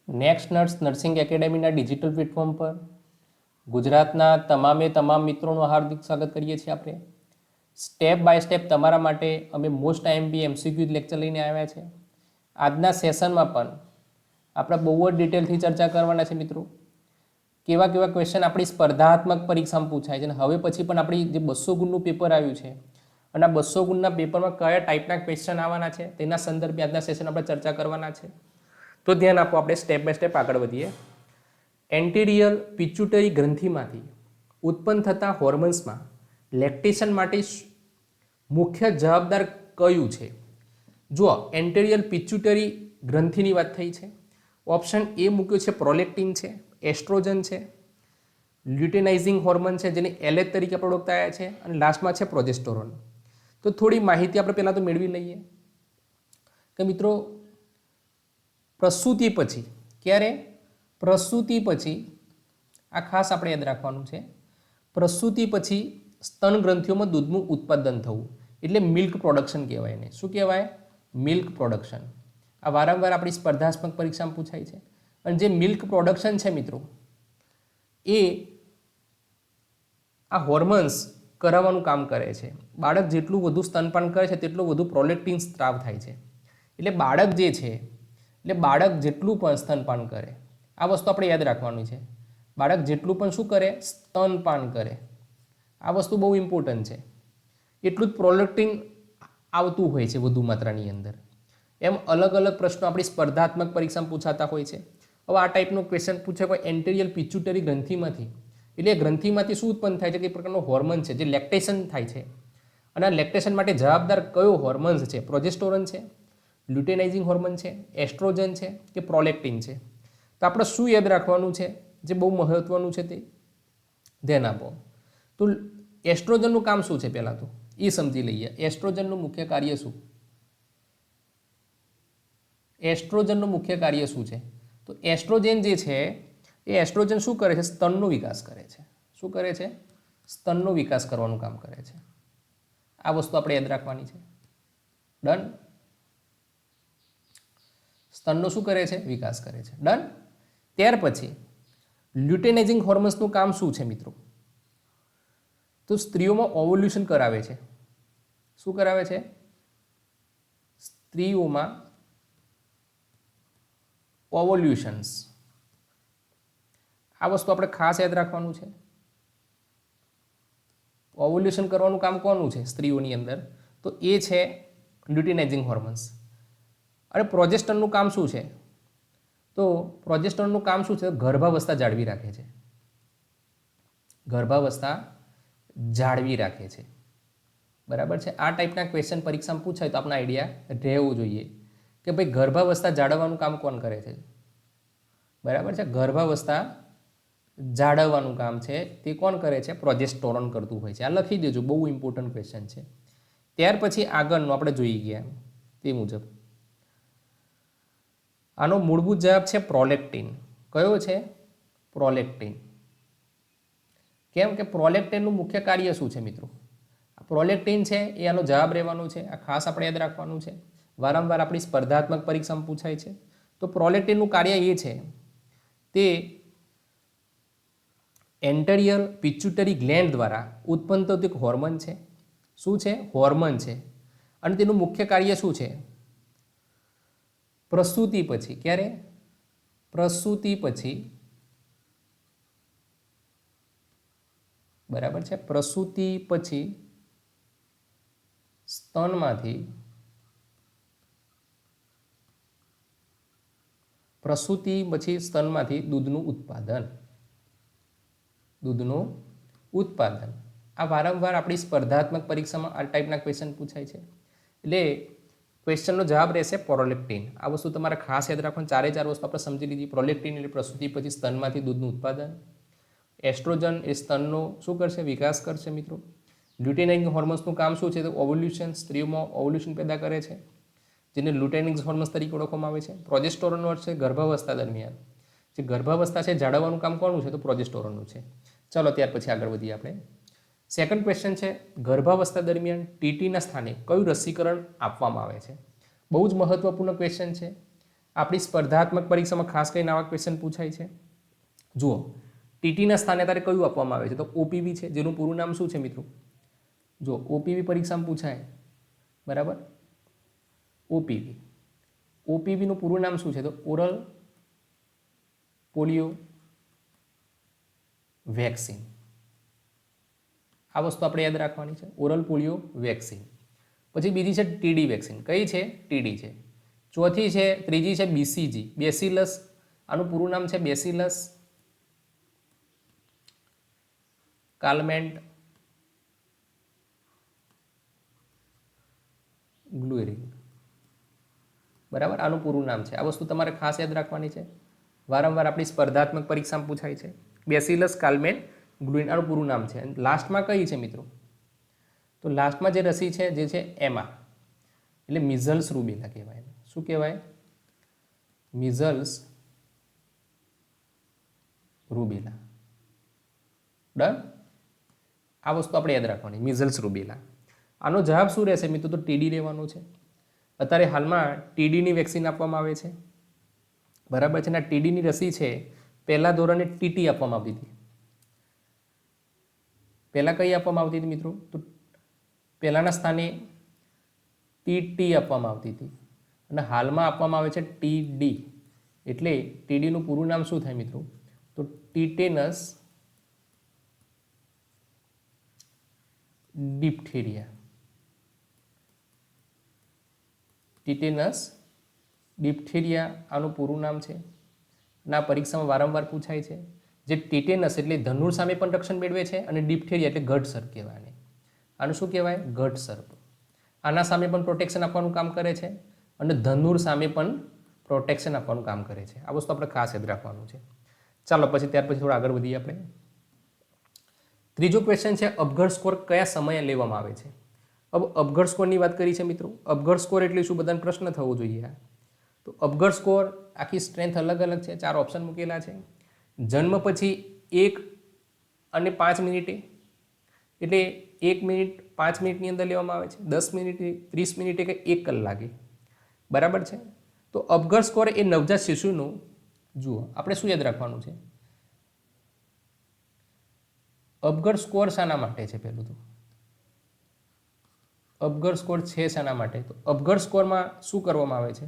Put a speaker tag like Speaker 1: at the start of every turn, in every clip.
Speaker 1: Next nurse nursing એકેડેમીના digital platform પર ગુજરાતના તમામ મિત્રોનું હાર્દિક સ્વાગત કરીએ છીએ. આપણે સ્ટેપ બાય સ્ટેપ તમારા માટે અમે મોસ્ટ આઈએમપી એમસીક્યુ લેક્ચર લઈને આવ્યા છે. આજના સેશનમાં પણ આપણે બહુ જ ડિટેલથી ચર્ચા કરવાના છે મિત્રો. કેવા કેવા ક્વેશ્ચન આપણી સ્પર્ધાત્મક પરીક્ષામાં પૂછાય છે અને હવે પછી પણ આપણી જે 200 ગુણનું પેપર આવ્યું છે અને આ 200 ગુણના પેપરમાં કયા ટાઈપના ક્વેશ્ચન આવવાના છે તેના સંદર્ભે આજના સેશન આપણે ચર્ચા કરવાના છે. તો ધ્યાન આપો, આપણે સ્ટેપ બાય સ્ટેપ આગળ વધીએ. એન્ટેરિયર પિચ્યુટરી ગ્રંથિમાંથી ઉત્પન્ન થતા હોર્મોન્સમાં લેક્ટેશન માટે મુખ્ય જવાબદાર કયું છે? જુઓ, એન્ટેરિયર પિચ્યુટરી ગ્રંથિની વાત થઈ છે. ઓપ્શન એ મૂક્યો છે પ્રોલેક્ટિન છે, એસ્ટ્રોજન છે, લ્યુટેનાઇઝિંગ હોર્મોન છે જેને એલએચ તરીકે આપણે ઓળખતા આવ્યા છે, અને લાસ્ટમાં છે પ્રોજેસ્ટેરોન. તો થોડી માહિતી આપણે પહેલાં તો મેળવી લઈએ કે મિત્રો પ્રસૂતિ પછી, ક્યારે? પ્રસૂતિ પછી, આ ખાસ આપણે યાદ રાખવાનું છે. પ્રસૂતિ પછી સ્તન ગ્રંથિઓમાં દૂધનું ઉત્પાદન થવું એટલે મિલ્ક પ્રોડક્શન કહેવાય એને. શું કહેવાય? Milk production. આ વારંવાર આપણી સ્પર્ધાત્મક પરીક્ષામાં પૂછાય છે. અને જે મિલ્ક પ્રોડક્શન છે મિત્રો, એ આ હોર્મોન્સ કરાવવાનું કામ કરે છે. બાળક જેટલું વધુ સ્તનપાન કરે છે તેટલું વધુ પ્રોલેક્ટિન સ્ત્રાવ થાય છે. એટલે બાળક જે છે, એટલે બાળક જેટલું પણ સ્તનપાન કરે, આ વસ્તુ આપણે યાદ રાખવાની છે. બાળક જેટલું પણ શું કરે? સ્તનપાન કરે. આ વસ્તુ બહુ ઇમ્પોર્ટન્ટ છે. એટલું જ પ્રોલેક્ટિન આવતું હોય છે વધુ માત્રાની અંદર. એમ અલગ અલગ પ્રશ્નો આપણી સ્પર્ધાત્મક પરીક્ષામાં પૂછાતા હોય છે. હવે આ ટાઈપનો ક્વેશ્ચન પૂછે કોઈ એન્ટેરિયર પિચ્યુટરી ગ્રંથિમાંથી, એટલે ગ્રંથિમાંથી શું ઉત્પન્ન થાય છે? કે પ્રકારનો હોર્મોન છે જે લેક્ટેશન થાય છે. અને આ લેક્ટેશન માટે જવાબદાર કયો હોર્મોન્સ છે? પ્રોજેસ્ટેરોન છે, લ્યુટેનાઇઝિંગ હોર્મોન છે, એસ્ટ્રોજન છે કે પ્રોલેક્ટિન છે? તો આપણે શું યાદ રાખવાનું છે જે બહુ મહત્વનું છે તે ધ્યાન આપો. તો એસ્ટ્રોજનનું કામ શું છે પહેલાં તો એ સમજી લઈએ. એસ્ટ્રોજનનું મુખ્ય કાર્ય શું? એસ્ટ્રોજનનું મુખ્ય કાર્ય શું છે? તો એસ્ટ્રોજન જે છે એ એસ્ટ્રોજન શું કરે છે? સ્તનનો વિકાસ કરે છે. શું કરે છે? સ્તનનો વિકાસ કરવાનું કામ કરે છે. આ વસ્તુ આપણે યાદ રાખવાની છે. ડન? સ્તનનો શું કરે છે? વિકાસ કરે છે. ડન? ત્યાર પછી લ્યુટેનાઇઝિંગ હોર્મોન્સનું કામ શું છે મિત્રો? તો સ્ત્રીઓમાં ઓવ્યુલેશન કરાવે છે. શું કરાવે છે? સ્ત્રીઓમાં ઓવ્યુલેશન્સ. આ વસ્તુ આપણે ખાસ યાદ રાખવાનું છે. ઓવ્યુલેશન કરવાનું કામ કોનું છે સ્ત્રીઓની અંદર? તો એ છે લ્યુટેનાઇઝિંગ હોર્મોન્સ. અને પ્રોજેસ્ટરનું કામ શું છે? તો પ્રોજેસ્ટેરોનનું કામ શું છે? ગર્ભાવસ્થા જાળવી રાખે છે. ગર્ભાવસ્થા જાળવી રાખે છે. બરાબર છે? આ ટાઈપના ક્વેશ્ચન પરીક્ષામાં પૂછાય તો આપણને આઈડિયા રહેવું જોઈએ કે ભાઈ ગર્ભાવસ્થા જાળવવાનું કામ કોણ કરે છે? બરાબર છે? ગર્ભાવસ્થા જાળવવાનું કામ છે તે કોણ કરે છે? પ્રોજેસ્ટેરોન કરતું હોય છે. આ લખી દેજો, બહુ ઇમ્પોર્ટન્ટ ક્વેશ્ચન છે. ત્યાર પછી આગળનું આપણે જોઈ ગયા તે મુજબ આનો મૂળભૂત જવાબ છે પ્રોલેક્ટિન. કયો છે? પ્રોલેક્ટિન. કેમ કે પ્રોલેક્ટિનનું મુખ્ય કાર્ય શું છે મિત્રો? આ પ્રોલેક્ટિન છે એ આનો જવાબ રહેવાનો છે. આ ખાસ આપણે યાદ રાખવાનું છે. વારંવાર આપણી સ્પર્ધાત્મક પરીક્ષામાં પૂછાય છે. તો પ્રોલેક્ટિનનું કાર્ય એ છે, તે એન્ટેરિયર પિચ્યુટરી ગ્લેન્ડ દ્વારા ઉત્પન્ન થતું એક હોર્મોન છે. શું છે? હોર્મોન છે. અને તેનું મુખ્ય કાર્ય શું છે? પ્રસૂતિ પછી, ક્યારે? પ્રસૂતિ પછી, બરાબર છે? પ્રસૂતિ પછી સ્તનમાંથી દૂધનું ઉત્પાદન. દૂધનું ઉત્પાદન. આ વારંવાર આપણી સ્પર્ધાત્મક પરીક્ષામાં આ ટાઈપના ક્વેશ્ચન પૂછાય છે. એટલે ક્વેશ્ચનનો જવાબ રહેશે પ્રોલેક્ટિન. આ વસ્તુ તમારે ખાસ યાદ રાખવાની. ચારે ચાર વસ્તુ આપણે સમજી લીધી. પ્રોલેક્ટિન એટલે પ્રસૂતિ પછી સ્તનમાંથી દૂધનું ઉત્પાદન. એસ્ટ્રોજન એ સ્તનનો શું કરશે? વિકાસ કરશે મિત્રો. લ્યુટેનાઇઝિંગ હોર્મોન્સનું કામ શું છે? તો ઓવ્યુલેશન, સ્ત્રીઓમાં ઓવ્યુલેશન પેદા કરે છે, જેને લ્યુટેનાઇઝિંગ હોર્મોન્સ તરીકે ઓળખવામાં આવે છે. પ્રોજેસ્ટેરોનનો અર્થ છે ગર્ભાવસ્થા દરમિયાન. જે ગર્ભાવસ્થા છે જાળવવાનું કામ કોનું છે? તો પ્રોજેસ્ટેરોનનું છે. ચાલો ત્યાર પછી આગળ વધીએ આપણે. સેકન્ડ ક્વેશ્ચન છે, ગર્ભાવસ્થા દરમિયાન ટીટીના સ્થાને કયું રસીકરણ આપવામાં આવે છે? બહુ જ મહત્વપૂર્ણ ક્વેશ્ચન છે. આપણી સ્પર્ધાત્મક પરીક્ષામાં ખાસ કરીને આવા ક્વેશ્ચન પૂછાય છે. જુઓ, ટીટીના સ્થાને તારે કયું આપવામાં આવે છે? તો ઓપીવી છે, જેનું પૂરું નામ શું છે મિત્રો? જો ઓપીવી પરીક્ષામાં પૂછાય, બરાબર. ઓપીવી, ઓપીવીનું પૂરું નામ શું છે? તો ઓરલ પોલિયો વેક્સિન. આ વસ્તુ આપણે યાદ રાખવાની છે, ઓરલ પોલિયો વેક્સિન. પછી બીજી છે ટીડી વેક્સિન. કઈ છે? ટીડી છે. ચોથી છે, ત્રીજી છે બીસીજી, બેસિલસ. આનું પૂરું નામ છે બેસિલસ કાલમેન્ટ ગ્લુએરિન, બરાબર. આનું પૂરું નામ છે. આ વસ્તુ તમારે ખાસ યાદ રાખવાની છે, વારંવાર આપણી સ્પર્ધાત્મક પરીક્ષામાં પૂછાય છે. બેસિલસ કાલમેન્ટ ગ્લુએરિન આનું પૂરું નામ છે. અને લાસ્ટમાં કઈ છે મિત્રો? તો લાસ્ટમાં જે રસી છે જે છે એમા, એટલે મિઝલ્સ રૂબેલા કહેવાય. શું કહેવાય? Measles rubella. ડન. આ વસ્તુ આપણે યાદ રાખવાની, મિઝલ્સ રૂબેલા. આનો જવાબ શું રહેશે મિત્રો? તો ટીડી લેવાનો છે. અત્યારે હાલમાં ટીડીની વેક્સિન આપવામાં આવે છે, બરાબર છે. ને ટીડીની રસી છે પહેલા ધોરણે ટીટી આપવામાં આવતી હતી. પહેલા કઈ આપવામાં આવતી હતી મિત્રો? તો પહેલાના સ્થાને ટીટી આપવામાં આવતી હતી અને હાલમાં આપવામાં આવે છે ટીડી. એટલે ટીડીનું પૂરું નામ શું થાય મિત્રો? તો ટીટેનસ ડિપ્થેરિયા. ટીટેનસ ડિપ્થેરિયા આનું પૂરું નામ છે અને આ પરીક્ષામાં વારંવાર પૂછાય છે. જે ટીટેનસ એટલે ધનુર સામે પણ રક્ષણ મેળવે છે અને ડિપ્થેરિયા એટલે ઘટ સર્પ કહેવાય. આનું શું કહેવાય? ઘટ સર્પ. આના સામે પણ પ્રોટેક્શન આપવાનું કામ કરે છે અને ધનુર સામે પણ પ્રોટેક્શન આપવાનું કામ કરે છે. આ વસ્તુ આપણે ખાસ યાદ રાખવાનું છે. ચાલો પછી ત્યાર પછી થોડા આગળ વધીએ આપણે. ત્રીજો ક્વેશ્ચન છે, અપઘડ સ્કોર કયા સમયે લેવામાં આવે છે? હવે અપઘડ સ્કોરની વાત કરી છે મિત્રો. અપઘડ સ્કોર એટલે શું? બધાને પ્રશ્ન થવો જોઈએ. તો અપઘડ સ્કોર આખી સ્ટ્રેન્થ અલગ અલગ છે. 4 ઓપ્શન મૂકેલા છે. જન્મ પછી 1 અને 5 મિનિટે, એટલે 1 મિનિટ 5 મિનિટની અંદર લેવામાં આવે છે, 10 મિનિટે, 30 મિનિટે કે 1 કલાકે, બરાબર છે. તો અપઘડ સ્કોર એ નવજાત શિશુનું, જુઓ આપણે શું યાદ રાખવાનું છે? અપઘડ સ્કોર શાના માટે છે? પહેલું તો અપઘડ સ્કોર છે શાના માટે? તો અપઘડ સ્કોરમાં શું કરવામાં આવે છે?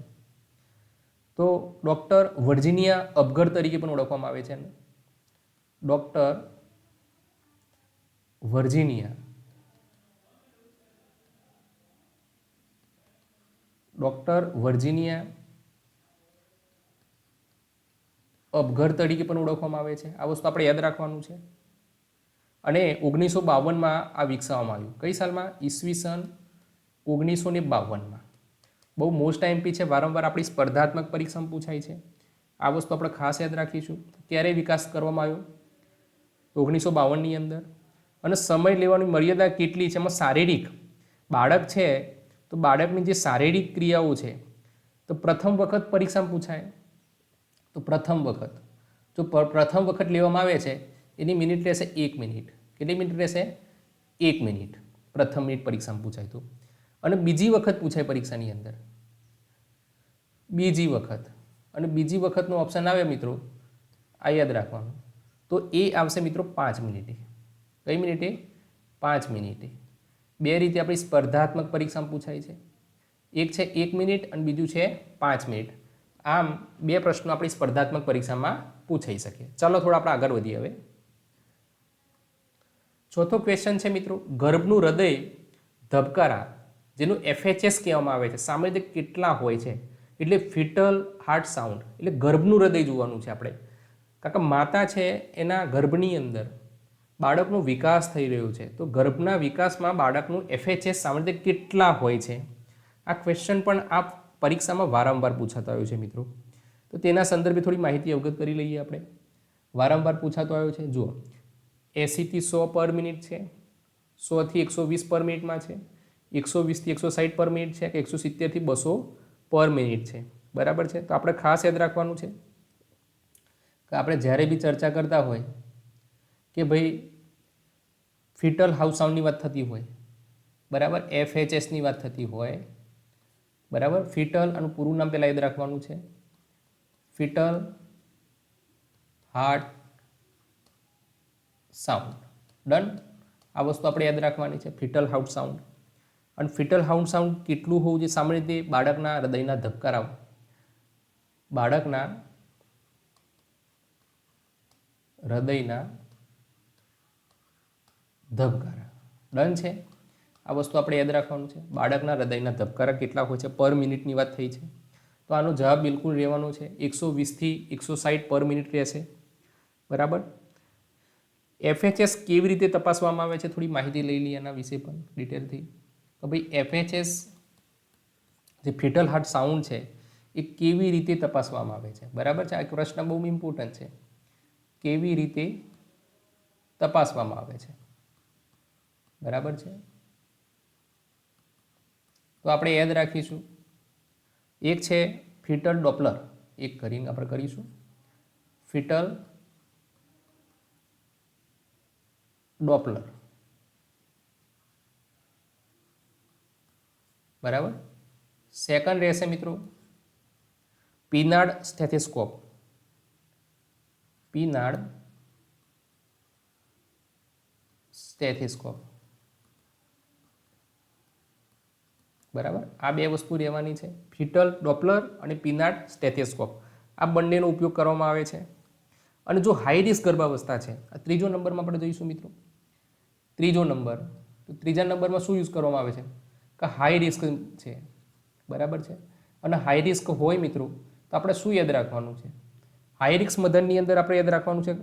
Speaker 1: તો ડૉક્ટર વર્જિનિયા અપઘડ તરીકે પણ ઓળખવામાં આવે છે. ડૉક્ટર વર્જિનિયા અપઘડ તરીકે પણ ઓળખવામાં આવે છે. આ વસ્તુ આપણે યાદ રાખવાનું છે. અને 1952માં આ વિકસાવવામાં આવ્યું. કઈ સાલમાં? ઈસવીસન 1952માં. બહુ મોસ્ટ આઈએમપી છે, વારંવાર આપણી સ્પર્ધાત્મક પરીક્ષામાં પૂછાય છે. આ વસ્તુ આપણે ખાસ યાદ રાખીશું. ક્યારે વિકાસ કરવામાં આવ્યો? 1952ની અંદર. અને સમય લેવાની મર્યાદા કેટલી છે? એમાં શારીરિક, બાળક છે તો બાળકની જે શારીરિક ક્રિયાઓ છે તો પ્રથમ વખત પરીક્ષામાં પૂછાય. તો પ્રથમ વખત લેવામાં આવે છે એની મિનિટ રહેશે 1 મિનિટ. કેટલી મિનિટ રહેશે? 1 મિનિટ. પ્રથમ મિનિટ પરીક્ષામાં પૂછાય તો. અને બીજી વખત પૂછાય પરીક્ષાની અંદર, બીજી વખતનો ઓપ્શન આવે મિત્રો, આ યાદ રાખવાનું. તો એ આવશે મિત્રો 5 મિનિટે. કઈ મિનિટે? 5 મિનિટે. બે રીતે આપણી સ્પર્ધાત્મક પરીક્ષામાં પૂછાય છે. એક છે 1 મિનિટ અને બીજું છે 5 મિનિટ. આમ 2 પ્રશ્નો આપણી સ્પર્ધાત્મક પરીક્ષામાં પૂછાઈ શકે. ચાલો થોડા આપણે આગળ વધીએ હવે. ચોથો ક્વેશ્ચન છે મિત્રો, ગર્ભનું હૃદય ધબકારા, જેનું FHS કહેવામાં આવે છે, સામાન્ય રીતે કેટલા હોય છે? એટલે ફિટલ હાર્ટ સાઉન્ડ, એટલે ગર્ભનું હૃદય જોવાનું છે આપણે. કારણ કે માતા છે એના ગર્ભની અંદર બાળકનો વિકાસ થઈ રહ્યો છે, તો ગર્ભના વિકાસમાં બાળકનું FHS સામાન્ય રીતે કેટલા હોય છે? આ ક્વેશ્ચન પણ આ પરીક્ષામાં વારંવાર પૂછાતો આવ્યો છે મિત્રો. તો તેના સંદર્ભે થોડી માહિતી અવગત કરી લઈએ આપણે. વારંવાર પૂછાતો આવ્યો છે. જુઓ, 80 થી 100 પર મિનિટ છે, 100 થી 120 પર મિનિટમાં છે, 120 થી 160 પર મિનિટ છે, કે 170 થી 200 પર મિનિટ છે, બરાબર છે. તો આપણે ખાસ યાદ રાખવાનું છે કે આપણે જ્યારે બી ચર્ચા કરતા હોય કે ભાઈ ફિટલ હાઉસ સાઉન્ડની વાત થતી હોય, બરાબર, FHSની વાત થતી હોય, બરાબર, ફિટલ આનું પૂરું નામ પહેલાં યાદ રાખવાનું છે. Foetal heart sound. ડન. આ વસ્તુ આપણે યાદ રાખવાની છે, ફિટલ હાર્ટ સાઉન્ડ. અને ફિટલ હાર્ટ સાઉન્ડ કેટલું હોવું જોઈએ? સામાન્ય રીતે બાળકના હૃદયના ધબકારા, બાળકના હૃદયના ધબકારા. ડન છે. આ વસ્તુ આપણે યાદ રાખવાનું છે. બાળકના હૃદયના ધબકારા કેટલા હોય છે? પર મિનિટની વાત થઈ છે, તો આનો જવાબ બિલકુલ રહેવાનો છે 120 થી 160 પર મિનિટ રહેશે. બરાબર. FHS કેવી રીતે તપાસવામાં આવે છે? થોડી માહિતી લઈ લઈએ એના વિશે પણ ડિટેલથી. તો ભાઈ FHS જે ફિટલ હાર્ટ સાઉન્ડ છે એ કેવી રીતે તપાસવામાં આવે છે? બરાબર છે. આ પ્રશ્ન બહુ ઇમ્પોર્ટન્ટ છે. કેવી રીતે તપાસવામાં આવે છે? બરાબર છે. તો આપણે યાદ રાખીશું, એક છે ફિટલ ડોપલર, એક કરીને આપણે કરીશું ફિટલ ડોપલર. બરાબર. સેકન્ડ રહેશે મિત્રો પીનાર્ડ સ્ટેથેસ્કોપ. પીનાર્ડ સ્ટેથેસ્કોપ. બરાબર. આ બે વસ્તુ રહેવાની છે, ફિટલ ડોપલર અને પીનાર્ડ સ્ટેથેસ્કોપ. આ બંનેનો ઉપયોગ કરવામાં આવે છે. અને જો હાઈ રિસ્ક ગર્ભાવસ્થા છે, આ ત્રીજો નંબરમાં આપણે જોઈશું મિત્રો. ત્રીજો નંબર, તો ત્રીજા નંબરમાં શું યુઝ કરવામાં આવે છે? કે હાઈ રિસ્ક છે. બરાબર છે. અને હાઈ રિસ્ક હોય મિત્રો તો આપણે શું યાદ રાખવાનું છે? હાઈ રિસ્ક મધરની અંદર આપણે યાદ રાખવાનું છે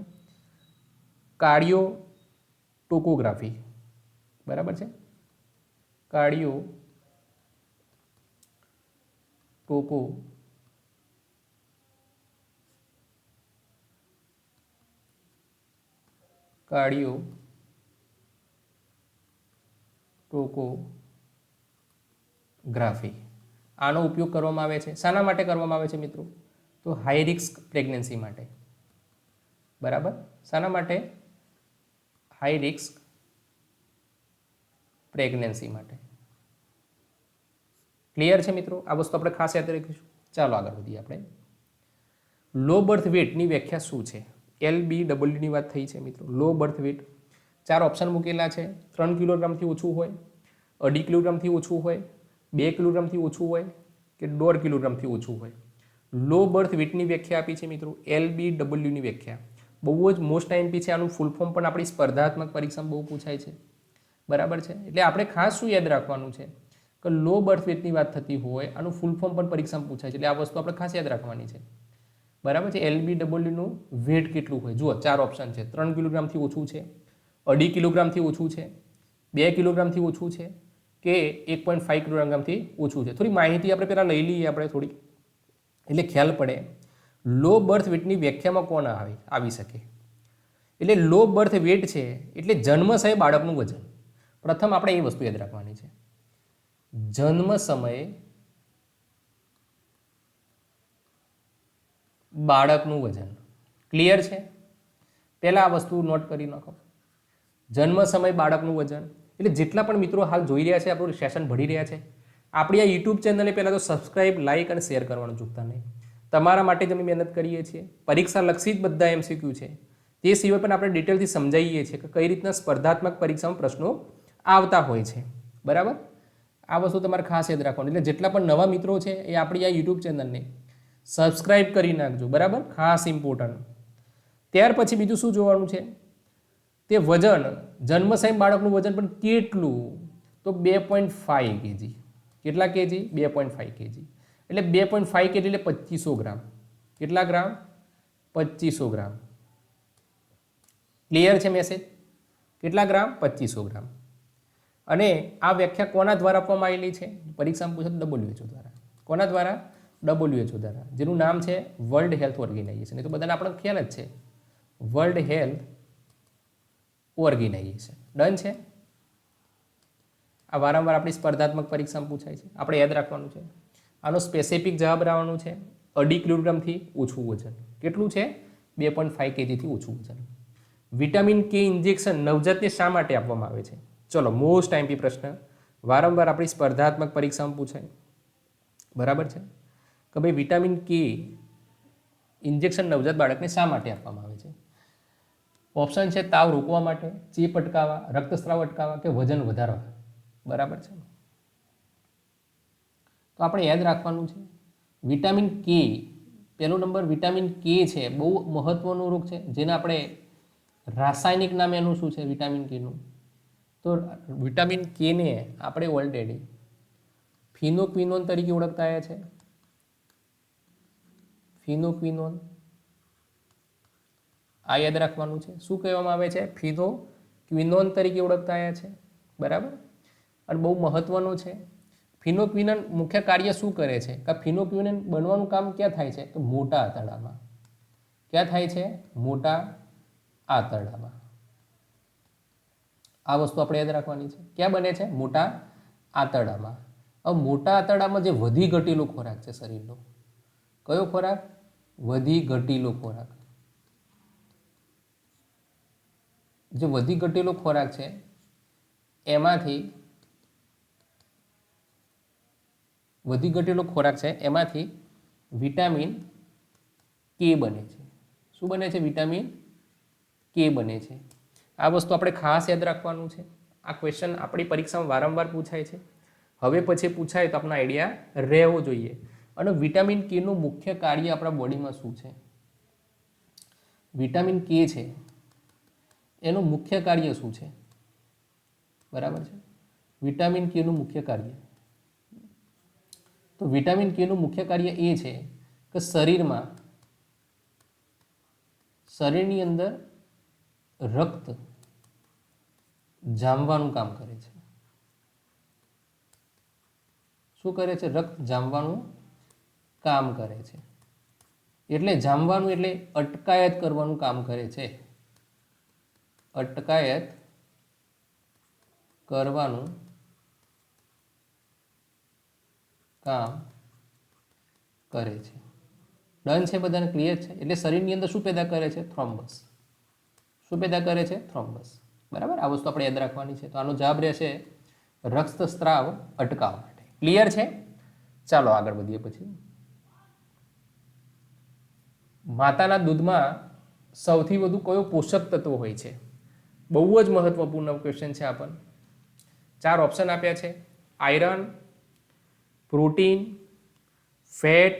Speaker 1: કાર્ડિયો ટોકોગ્રાફી. બરાબર છે. કાર્ડિયો ટોકોગ્રાફી. આનો ઉપયોગ કરવામાં આવે છે. શાના માટે કરવામાં આવે છે મિત્રો? તો હાઈ રિસ્ક પ્રેગ્નન્સી માટે. બરાબર. શાના માટે? હાઈ રિસ્ક પ્રેગ્નન્સી માટે. ક્લિયર છે મિત્રો? આ વસ્તુ આપણે ખાસ યાદ રાખીશું. ચાલો આગળ વધીએ આપણે. લો બર્થ વેટની વ્યાખ્યા શું છે? LBW ની વાત થઈ છે મિત્રો. લો બર્થ વેટ 4 ઓપ્શન મૂકેલા છે. 3 કિલોગ્રામથી ઓછું હોય, 2.5 કિલોગ્રામથી ઓછું હોય, 2 કિલોગ્રામથી ઓછું હોય કે 1.5 કિલોગ્રામથી ઓછું હોય. લો બર્થ વેટની વ્યાખ્યા આપી છે મિત્રો, LBW ની વ્યાખ્યા. બહુ જ મોસ્ટ આઈએમપી છે. આનું ફૂલ ફોર્મ પણ આપણી સ્પર્ધાત્મક પરીક્ષામાં બહુ પૂછાય છે. બરાબર છે. એટલે આપણે ખાસ શું યાદ રાખવાનું છે કે લો બર્થ વેટની વાત થતી હોય, આનું ફૂલ ફોર્મ પણ પરીક્ષામાં પૂછાય છે. એટલે આ વસ્તુ આપણે ખાસ યાદ રાખવાની છે. બરાબર છે. LBW નું વેટ કેટલું હોય? જુઓ 4 ઓપ્શન છે. 3 કિલોગ્રામથી ઓછું છે, 2.5 કિલોગ્રામથી ઓછું છે, 2 કિલોગ્રામથી ઓછું છે કે 1.5 કિલોગ્રામથી ઓછું છે. થોડી માહિતી આપણે પહેલાં લઈ લઈએ આપણે થોડી, એટલે ખ્યાલ પડે. લો બર્થ વેટની વ્યાખ્યામાં કોણ આવી શકે? એટલે લો બર્થ વેટ છે એટલે જન્મ સમયે બાળકનું વજન. પ્રથમ આપણે એ વસ્તુ યાદ રાખવાની છે, જન્મ સમયે બાળકનું વજન. ક્લિયર છે? પહેલા આ વસ્તુ નોટ કરી નાખો. જન્મ સમયે બાળકનું વજન એટલે જેટલા પણ મિત્રો હાલ જોઈ રહ્યા છે, આપણું સેશન ભણી રહ્યા છે, આપણી આ યુટ્યુબ ચેનલને પહેલાં તો સબસ્ક્રાઇબ, લાઇક અને શેર કરવાનું ચૂકતા નહીં. તમારા માટે જ અમે મહેનત કરીએ છીએ. પરીક્ષા લક્ષી જ બધા MCQ છે. તે સિવાય પણ આપણે ડિટેલથી સમજાવીએ છીએ કે કઈ રીતના સ્પર્ધાત્મક પરીક્ષામાં પ્રશ્નો આવતા હોય છે. બરાબર. આ વસ્તુ તમારે ખાસ યાદ રાખવાનું. એટલે જેટલા પણ નવા મિત્રો છે એ આપણી આ યુટ્યુબ ચેનલને સબસ્ક્રાઇબ કરી નાખજો. બરાબર. ખાસ ઇમ્પોર્ટન્ટ. ત્યાર પછી બીજું શું જોવાનું છે? તે વજન, જન્મ સમયે બાળકનું વજન પણ કેટલું? તો 2.5 kg. કેટલા કેજી? 2.5 kg. એટલે 2.5 kg એટલે 2500 ગ્રામ. કેટલા ગ્રામ? 2500 ગ્રામ. ક્લિયર છે મેસેજ? કેટલા ગ્રામ? 2500 ગ્રામ. અને આ વ્યાખ્યા કોના દ્વારા આપવામાં આવેલી છે? પરીક્ષામાં પૂછે WHO દ્વારા. કોના દ્વારા? WHO દ્વારા, જેનું નામ છે વર્લ્ડ હેલ્થ ઓર્ગેનાઇઝેશન. એ તો બધાને આપણને ખ્યાલ જ છે, વર્લ્ડ હેલ્થ ઓર્ગેનાઇઝેશન. ડન છે? આ વારંવાર આપણી સ્પર્ધાત્મક પરીક્ષામાં પૂછાય છે, આપણે યાદ રાખવાનું છે. આનો સ્પેસિફિક જવાબ આવવાનો છે 2.5 કિલોગ્રામથી ઓછું વજન. કેટલું છે? 2.5 kgથી ઓછું વજન. વિટામિન K ઇન્જેક્શન નવજાતને શા માટે આપવામાં આવે છે? ચલો, મોસ્ટ આઈએમપી પ્રશ્ન, વારંવાર આપણી સ્પર્ધાત્મક પરીક્ષામાં પૂછાય. બરાબર છે કે ભાઈ વિટામિન K ઇન્જેક્શન નવજાત બાળકને શા માટે આપવામાં આવે છે? ઓપ્શન છે તાવ રોકવા માટે, ચેપ અટકાવવા, રક્તસ્રાવ અટકાવવા કે વજન વધારવા. બરાબર છે. તો આપણે યાદ રાખવાનું છે વિટામિન કે, પહેલો નંબર વિટામિન કે છે, બહુ મહત્વનો રોગ છે, જેને આપણે રાસાયણિક નામ એનું શું છે વિટામિન કેનું? તો વિટામિન કેને આપણે ઓલરેડી ફિનોક્વિનોન તરીકે ઓળખતા આવ્યા છે. ફિનોક્વિનોન આ યાદ રાખવાનું છે. શું કહેવામાં આવે છે? ફિનોક્વિનોન તરીકે ઓળખતા આવ્યા છે. બરાબર. અને બહુ મહત્વનું છે. ફિનોક્વિનોન મુખ્ય કાર્ય શું કરે છે? કે ફિનોક્વિનોન બનવાનું કામ ક્યાં થાય છે? તો મોટા આંતરડામાં. ક્યાં થાય છે? મોટા આંતરડામાં. આ વસ્તુ આપણે યાદ રાખવાની છે. ક્યાં બને છે? મોટા આંતરડામાં. હવે મોટા આંતરડામાં જે વધી ઘટેલો ખોરાક છે શરીરનો, કયો ખોરાક? વધી ઘટેલો ખોરાક. જે વધી ઘટેલો ખોરાક છે એમાંથી વિટામિન કે બને છે. શું બને છે? વિટામિન કે બને છે. આ વસ્તુ આપણે ખાસ યાદ રાખવાનું છે. આ ક્વેશ્ચન આપણી પરીક્ષામાં વારંવાર પૂછાય છે. હવે પછી પૂછાય તો આપણો આઈડિયા રહેવો જોઈએ. અને વિટામિન કેનું મુખ્ય કાર્ય આપણા બોડીમાં શું છે? વિટામિન કે છે એનું મુખ્ય કાર્ય શું છે? બરાબર છે. વિટામિન કેનું મુખ્ય કાર્ય, તો વિટામિન કેનું મુખ્ય કાર્ય એ છે કે શરીરની અંદર રક્ત જામવાનું કામ કરે છે. શું કરે છે? રક્ત જામવાનું કામ કરે છે. એટલે જામવાનું એટલે અટકાયત કરવાનું કામ કરે છે. અટકાયત કરવાનું કામ કરે છે. ડન છે? બધાને ક્લિયર છે? એટલે શરીરની અંદર શું પેદા કરે છે? થ્રોમ્બસ. શું પેદા કરે છે? થ્રોમ્બસ. બરાબર. આ વસ્તુ આપણે યાદ રાખવાની છે. તો આનો જવાબ રહેશે રક્તસ્રાવ અટકાવવા માટે. ક્લિયર છે? ચાલો આગળ વધીએ. પછી માતાના દૂધમાં સૌથી વધુ કયો પોષક તત્વ હોય છે? બહુ જ મહત્વપૂર્ણ ક્વેશ્ચન છે. આપણને 4 ઓપ્શન આપ્યા છે: આયરન, પ્રોટીન, ફેટ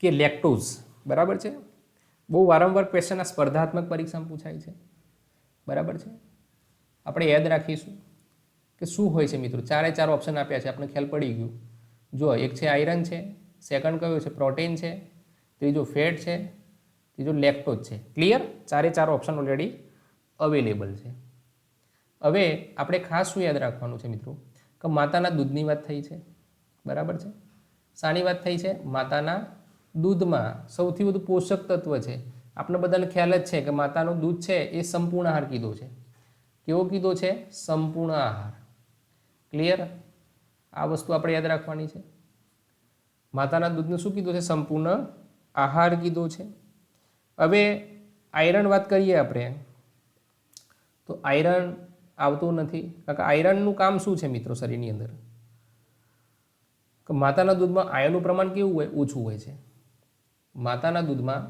Speaker 1: કે લેક્ટોઝ. બરાબર છે. બહુ વારંવાર ક્વેશ્ચન આ સ્પર્ધાત્મક પરીક્ષામાં પૂછાય છે. બરાબર છે. આપણે યાદ રાખીશું કે શું હોય છે મિત્રો. 4 ઓપ્શન આપ્યા છે, આપણે ખ્યાલ પડી ગયું. જો એક છે આયરન છે, સેકન્ડ કયો છે? પ્રોટીન છે, ત્રીજો ફેટ છે, ત્રીજો લેક્ટોઝ છે. ક્લિયર? 4 ઓપ્શન ઓલરેડી અવેલેબલ છે. હવે આપણે ખાસ શું યાદ રાખવાનું છે મિત્રો? કે માતાના દૂધની વાત થઈ છે. બરાબર છે. શાની વાત થઈ છે? માતાના દૂધમાં સૌથી વધુ પોષક તત્વ છે. આપણે બધાને ખ્યાલ જ છે કે માતાનું દૂધ છે એ સંપૂર્ણ આહાર કીધો છે. કેવો કીધો છે? સંપૂર્ણ આહાર. ક્લિયર? આ વસ્તુ આપણે યાદ રાખવાની છે. માતાના દૂધને શું કીધું છે? સંપૂર્ણ આહાર કીધો છે. હવે આયરન વાત કરીએ આપણે, તો આયરન આવતું નથી. કારણ કે આયરનનું કામ શું છે મિત્રો શરીરની અંદર? કે માતાના દૂધમાં આયરનનું પ્રમાણ કેવું હોય? ઓછું હોય છે. માતાના દૂધમાં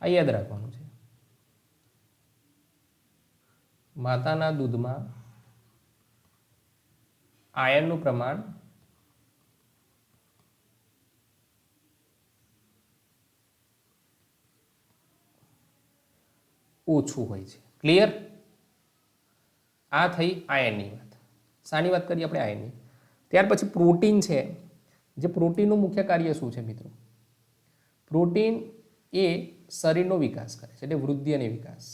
Speaker 1: આ યાદ રાખવાનું છે. માતાના દૂધમાં આયરનનું પ્રમાણ ઓછું હોય છે. ક્લિયર? આ થઈ આયર્નની વાત. શાની વાત કરીએ આપણે? આયર્નની. ત્યાર પછી પ્રોટીન છે. જે પ્રોટીનનું મુખ્ય કાર્ય શું છે મિત્રો? પ્રોટીન એ શરીરનો વિકાસ કરે છે, એટલે વૃદ્ધિ અને વિકાસ.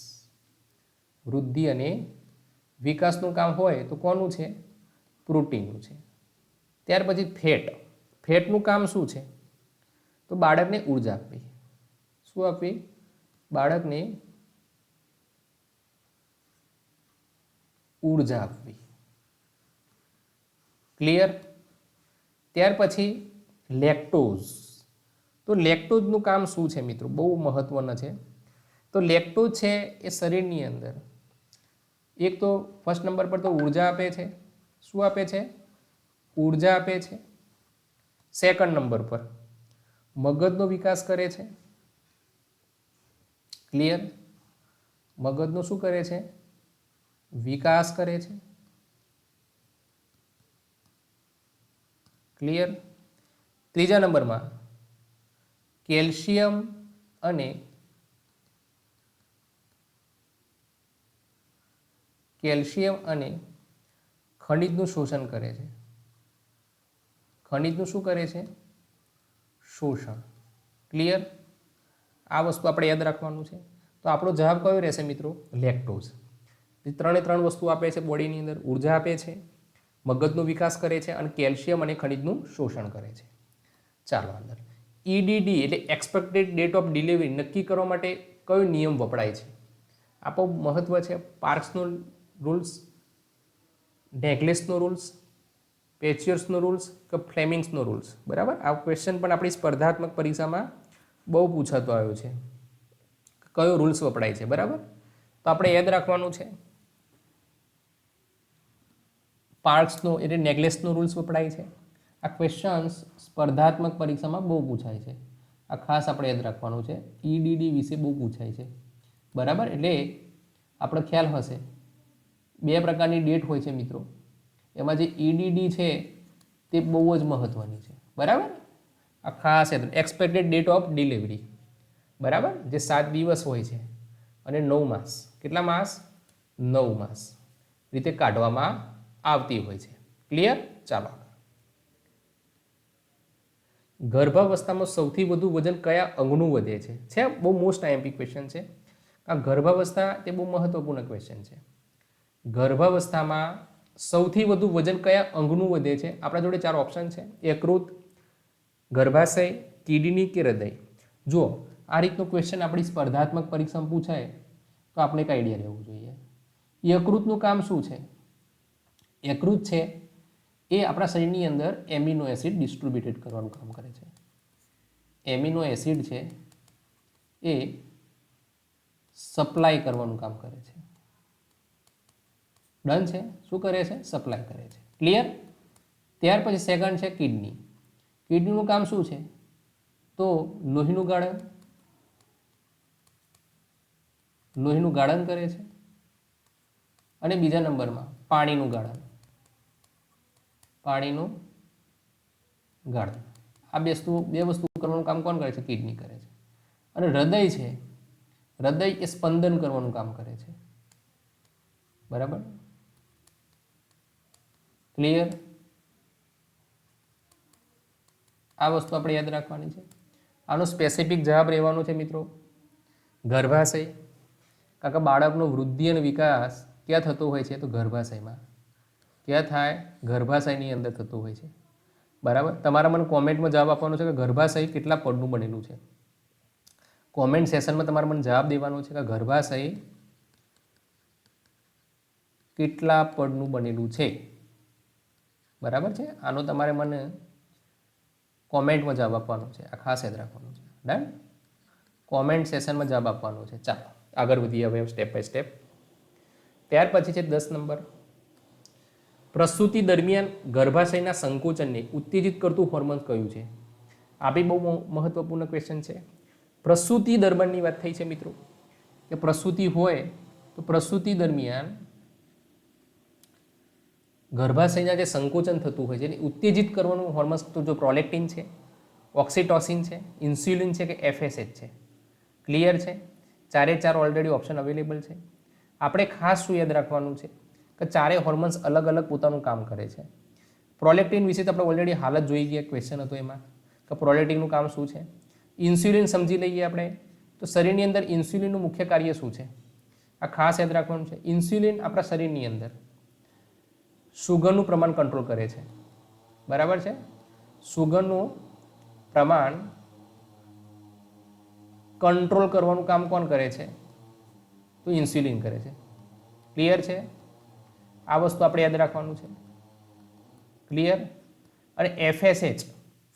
Speaker 1: વૃદ્ધિ અને વિકાસનું કામ હોય તો કોનું છે? પ્રોટીનનું છે. ત્યાર પછી ફેટ. ફેટનું કામ શું છે? તો બાળકને ઉર્જા આપવી. શું આપવી? બાળકને ઉર્જા આપવી. ક્લિયર? ત્યાર પછી લેક્ટોઝ. તો લેક્ટોઝનું કામ શું છે મિત્રો? બહુ મહત્વનું છે. તો લેક્ટોઝ છે એ શરીરની અંદર એક તો ફર્સ્ટ નંબર પર તો ઉર્જા આપે છે. શું આપે છે? ઉર્જા આપે છે. સેકન્ડ નંબર પર મગજનો વિકાસ કરે છે. ક્લિયર? મગજનો શું કરે છે? વિકાસ કરે છે. ક્લિયર? ત્રીજા નંબરમાં કેલ્શિયમ અને ખનિજનું શોષણ કરે છે. ખનિજનું શું કરે છે? શોષણ. ક્લિયર? આ વસ્તુ આપણે યાદ રાખવાનું છે. તો આપણો જવાબ કયો રહેશે મિત્રો? લેક્ટોઝ. ત્રણે ત્રણ વસ્તુ આપે છે બોડીની અંદર, ઉર્જા આપે છે, મગજનો વિકાસ કરે છે અને કેલ્શિયમ અને ખનિજનું શોષણ કરે છે. ચાલો અંદર EDD એટલે એક્સપેક્ટેડ ડેટ ઓફ ડિલિવરી નક્કી કરવા માટે કયો નિયમ વપરાય છે? આ બહુ મહત્વ છે. પાર્ક્સનો રૂલ્સ, નેગ્લેસનો રૂલ્સ, પેચ્યુર્સનો રૂલ્સ કે ફ્લેમિંગ્સનો રૂલ્સ. બરાબર? આ ક્વેશ્ચન પણ આપણી સ્પર્ધાત્મક પરીક્ષામાં બહુ પૂછાતો આવ્યો છે. કયો રૂલ્સ વપરાય છે? બરાબર? તો આપણે યાદ રાખવાનું છે પાર્ક્સનો એટલે નેગ્લેસનો રૂલ્સ વપરાય છે. આ ક્વેશ્ચન્સ સ્પર્ધાત્મક પરીક્ષામાં બહુ પૂછાય છે. આ ખાસ આપણે યાદ રાખવાનું છે. EDD વિશે બહુ પૂછાય છે. બરાબર? એટલે આપણે ખ્યાલ હશે 2 પ્રકારની ડેટ હોય છે મિત્રો. એમાં જે EDD છે તે બહુ જ મહત્વની છે. બરાબર? આ ખાસ યાદ, એક્સપેક્ટેડ ડેટ ઓફ ડિલિવરી. બરાબર? જે 7 દિવસ હોય છે અને 9 માસ. કેટલા માસ? 9 માસ રીતે કાઢવામાં આવતી હોય છે. ક્લિયર? ચાલો. ગર્ભાવસ્થામાં સૌથી વધુ વજન કયા અંગનું વધે છે? બહુ મોસ્ટ IMP ક્વેશ્ચન છે. આ ગર્ભાવસ્થા તે બહુ મહત્વપૂર્ણ ક્વેશ્ચન છે. ગર્ભાવસ્થામાં સૌથી વધુ વજન કયા અંગનું વધે છે? આપણા જોડે 4 ઓપ્શન છે. યકૃત, ગર્ભાશય, કિડની કે હૃદય. જુઓ, આ રીતનું ક્વેશ્ચન આપણી સ્પર્ધાત્મક પરીક્ષામાં પૂછાય તો આપણે એક આઈડિયા રહેવું જોઈએ. યકૃતનું કામ શું છે? યકૃત છે એ આપણા શરીરની અંદર એમિનો એસિડ ડિસ્ટ્રીબ્યુટેડ કરવાનું કામ કરે છે. એમિનો એસિડ છે એ સપ્લાય કરવાનું કામ કરે છે. ડન છે? શું કરે છે? સપ્લાય કરે છે. ક્લિયર? ત્યાર પછી સેકન્ડ છે કિડની. કિડનીનું કામ શું છે? તો લોહીનું ગાળન કરે છે. અને બીજા નંબરમાં પાણીનું ગાળન. આ બે વસ્તુ કરવાનું કામ કોણ કરે છે? કિડની કરે છે. અને હૃદય છે, હૃદય એ સ્પંદન કરવાનું કામ કરે છે. બરાબર? ક્લિયર? આ વસ્તુ આપણે યાદ રાખવાની છે. આનો સ્પેસિફિક જવાબ રહેવાનો છે મિત્રો ગર્ભાશય. કારણ કે બાળકનો વૃદ્ધિ અને વિકાસ ક્યાં થતો હોય છે? તો ગર્ભાશયમાં. ક્યાં થાય? ગર્ભાશયની અંદર થતો હોય છે. બરાબર? તમારા મને કોમેન્ટમાં જવાબ આપવાનો છે કે ગર્ભાશય કેટલા પડનું બનેલું છે. કોમેન્ટ સેશનમાં તમારે મને જવાબ દેવાનો છે કે ગર્ભાશય કેટલા પડનું બનેલું છે. બરાબર છે? આનો તમારે મને કોમેન્ટમાં જવાબ આપવાનો છે. આ ખાસ યાદ રાખવાનું છે. ડન? કોમેન્ટ સેશનમાં જવાબ આપવાનો છે. ચાલો આગળ વધીએ હવે સ્ટેપ બાય સ્ટેપ. ત્યાર પછી છે 10 નંબર. પ્રસૂતિ દરમિયાન ગર્ભાશયના સંકોચનને ઉત્તેજિત કરતું હોર્મોન કયું છે? આ બી બહુ મહત્વપૂર્ણ ક્વેશ્ચન છે. પ્રસૂતિ દરમિયાનની વાત થઈ છે મિત્રો કે પ્રસૂતિ હોય તો પ્રસૂતિ દરમિયાન ગર્ભાશયના જે સંકોચન થતું હોય છે એને ઉત્તેજિત કરવાનું હોર્મોન્સ તો જો પ્રોલેક્ટિન છે, ઓક્સિટોસિન છે, ઇન્સ્યુલિન છે કે FSH છે. ક્લિયર છે? 4 ઓલરેડી ઓપ્શન અવેલેબલ છે. આપણે ખાસ શું યાદ રાખવાનું છે કે 4 હોર્મોન્સ અલગ અલગ પોતાનું કામ કરે છે. પ્રોલેક્ટિન વિશે તો આપણે ઓલરેડી હાલ જ જોઈ ગયા, ક્વેશ્ચન હતો એમાં કે પ્રોલેક્ટિનનું કામ શું છે. ઇન્સ્યુલિન સમજી લઈએ આપણે તો શરીરની અંદર ઇન્સ્યુલિનનું મુખ્ય કાર્ય શું છે? આ ખાસ યાદ રાખવાનું છે. ઇન્સ્યુલિન આપણા શરીરની અંદર સુગરનું પ્રમાણ કંટ્રોલ કરે છે. બરાબર છે? સુગરનું પ્રમાણ કંટ્રોલ કરવાનું કામ કોણ કરે છે? તો ઇન્સ્યુલિન કરે છે. ક્લિયર છે? આ વસ્તુ આપણે યાદ રાખવાનું છે. ક્લિયર? અને FSH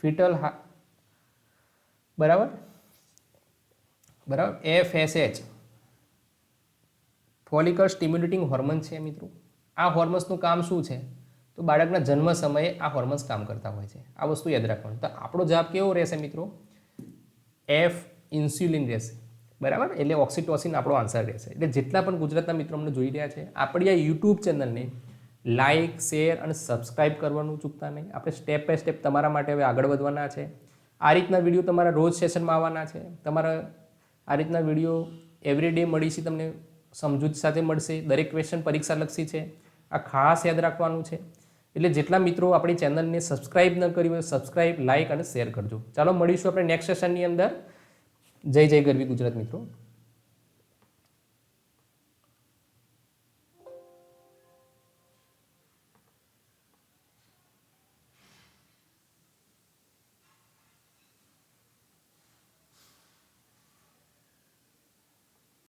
Speaker 1: ફિટલ બરાબર FSH ફોલિકલ સ્ટિમ્યુલેટિંગ હોર્મોન છે મિત્રો. આ હોર્મોન્સનું કામ શું છે? તો બાળકના જન્મ સમયે આ હોર્મોન્સ કામ કરતા હોય છે. આ વસ્તુ યાદ રાખવાનું. તો આપણો જવાબ કેવો રહેશે મિત્રો? એફ ઇન્સ્યુલિન રહેશે, બરાબર. એટલે ઓક્સિટોસિન આપણો આન્સર રહેશે. એટલે જેટલા પણ ગુજરાતના મિત્રો અમને જોઈ રહ્યા છે, આપણી આ યુટ્યુબ ચેનલને લાઇક, શેર અને સબસ્ક્રાઇબ કરવાનું ચૂકતા નહીં. આપણે સ્ટેપ બાય સ્ટેપ તમારા માટે હવે આગળ વધવાના છે. આ રીતના વિડીયો તમારા રોજ સેશનમાં આવવાના છે. તમારા આ રીતના વિડીયો એવરી ડે મળીશું, તમને સમજૂતી સાથે મળશે. દરેક ક્વેશ્ચન પરીક્ષાલક્ષી છે, આ ખાસ યાદ રાખવાનું છે. એટલે જેટલા મિત્રો આપણી ચેનલને સબસ્ક્રાઇબ ન કરી હોય, સબસ્ક્રાઇબ, લાઇક અને શેર કરજો. ચાલો મળીશું આપણે નેક્સ્ટ સેશનની અંદર. જય જય ગરવી ગુજરાત મિત્રો.